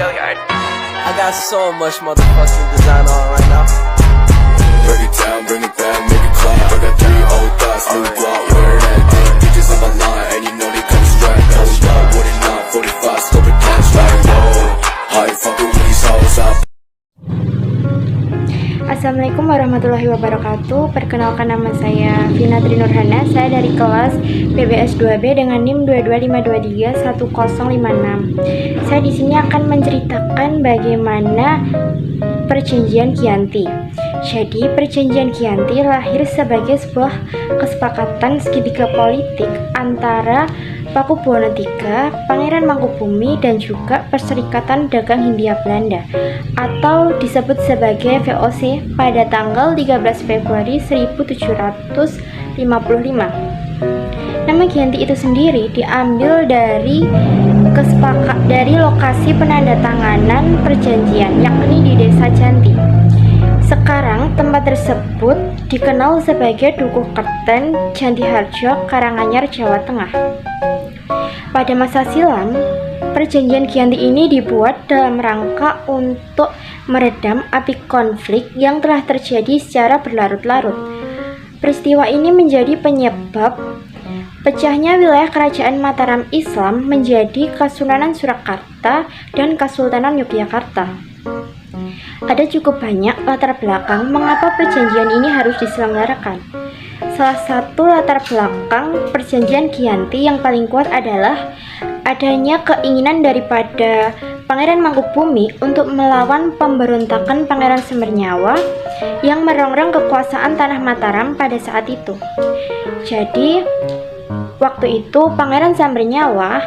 I got so much motherfucking design on right now. Break it down, bring it back, make it clap. I got 3 old thoughts, new block, where that day. Bitches on my line, and you know they come straight. Hold up, what it not, 45, scope it cash like whoa. How you fucking with these hoes up? Assalamualaikum warahmatullahi wabarakatuh. Perkenalkan, nama saya Vina Trinurhana. Saya dari kelas PBS 2B dengan NIM 225231056. Saya di sini akan menceritakan bagaimana Perjanjian Chianti. Jadi, Perjanjian Chianti lahir sebagai sebuah kesepakatan segitiga politik antara Pakubuwono III, Pangeran Mangkubumi, dan juga Perserikatan Dagang Hindia Belanda atau disebut sebagai VOC pada tanggal 13 Februari 1755. Nama Chianti itu sendiri diambil dari lokasi penandatanganan perjanjian, yakni di Desa Janti. Sekarang tempat tersebut dikenal sebagai Dukuh Kerten, Jantiharjo, Karanganyar, Jawa Tengah. Pada masa silam, Perjanjian Chianti ini dibuat dalam rangka untuk meredam api konflik yang telah terjadi secara berlarut-larut. Peristiwa ini menjadi penyebab pecahnya wilayah Kerajaan Mataram Islam menjadi Kasunanan Surakarta dan Kesultanan Yogyakarta. Ada cukup banyak latar belakang mengapa perjanjian ini harus diselenggarakan. Salah satu latar belakang Perjanjian Chianti yang paling kuat adalah adanya keinginan daripada Pangeran Mangkubumi untuk melawan pemberontakan Pangeran Semernyawa yang merongrong kekuasaan tanah Mataram pada saat itu. Jadi, waktu itu Pangeran Semernyawa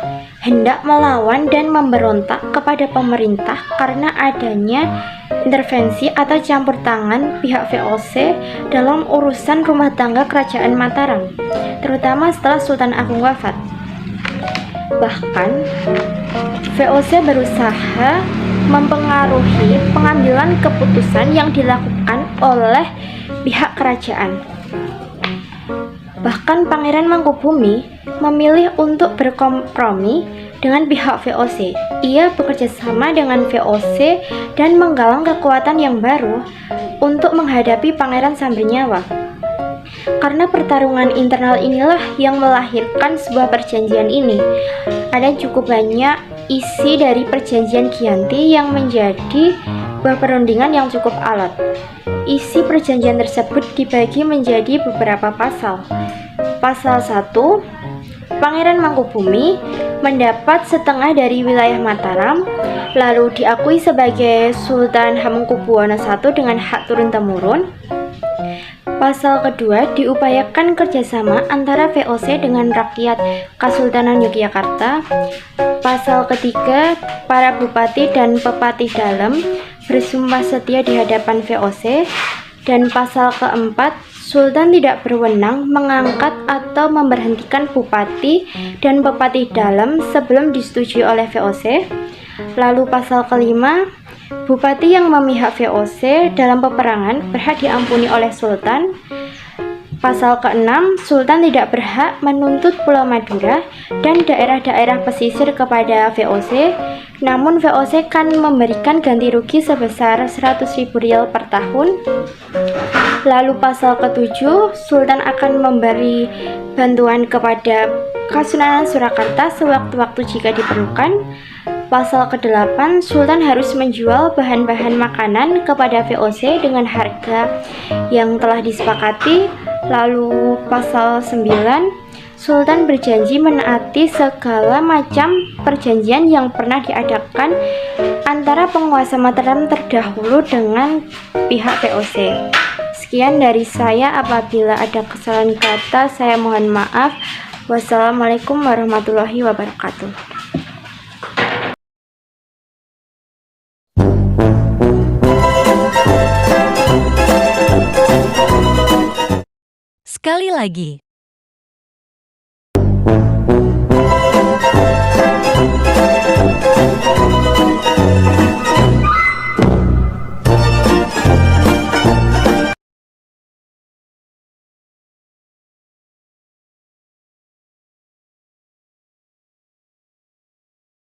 hendak melawan dan memberontak kepada pemerintah karena adanya intervensi atau campur tangan pihak VOC dalam urusan rumah tangga Kerajaan Mataram, terutama setelah Sultan Agung wafat. Bahkan, VOC berusaha mempengaruhi pengambilan keputusan yang dilakukan oleh pihak kerajaan. Bahkan Pangeran Mangkubumi memilih untuk berkompromi dengan pihak VOC. Ia bekerja sama dengan VOC dan menggalang kekuatan yang baru untuk menghadapi Pangeran Semernyawa. Karena pertarungan internal inilah yang melahirkan sebuah perjanjian ini. Ada cukup banyak isi dari Perjanjian Chianti yang menjadi buah perundingan yang cukup alot. Isi perjanjian tersebut dibagi menjadi beberapa pasal. Pasal 1, Pangeran Mangkubumi mendapat setengah dari wilayah Mataram, lalu diakui sebagai Sultan Hamengkubuwono I dengan hak turun-temurun. Pasal kedua, diupayakan kerjasama antara VOC dengan rakyat Kesultanan Yogyakarta. Pasal ketiga, para bupati dan pepati dalam bersumpah setia di hadapan VOC. Dan pasal keempat, Sultan tidak berwenang mengangkat atau memberhentikan bupati dan pepati dalam sebelum disetujui oleh VOC. Lalu pasal kelima, bupati yang memihak VOC dalam peperangan berhak diampuni oleh Sultan. Pasal keenam, Sultan tidak berhak menuntut Pulau Madura dan daerah-daerah pesisir kepada VOC, namun VOC kan memberikan ganti rugi sebesar 100.000 rial per tahun. Lalu pasal ketujuh, Sultan akan memberi bantuan kepada Kasunanan Surakarta sewaktu-waktu jika diperlukan. Pasal ke-8, Sultan harus menjual bahan-bahan makanan kepada VOC dengan harga yang telah disepakati. Lalu pasal 9, Sultan berjanji menaati segala macam perjanjian yang pernah diadakan antara penguasa Mataram terdahulu dengan pihak VOC. Sekian dari saya, apabila ada kesalahan kata saya mohon maaf. Wassalamualaikum warahmatullahi wabarakatuh. Sekali lagi,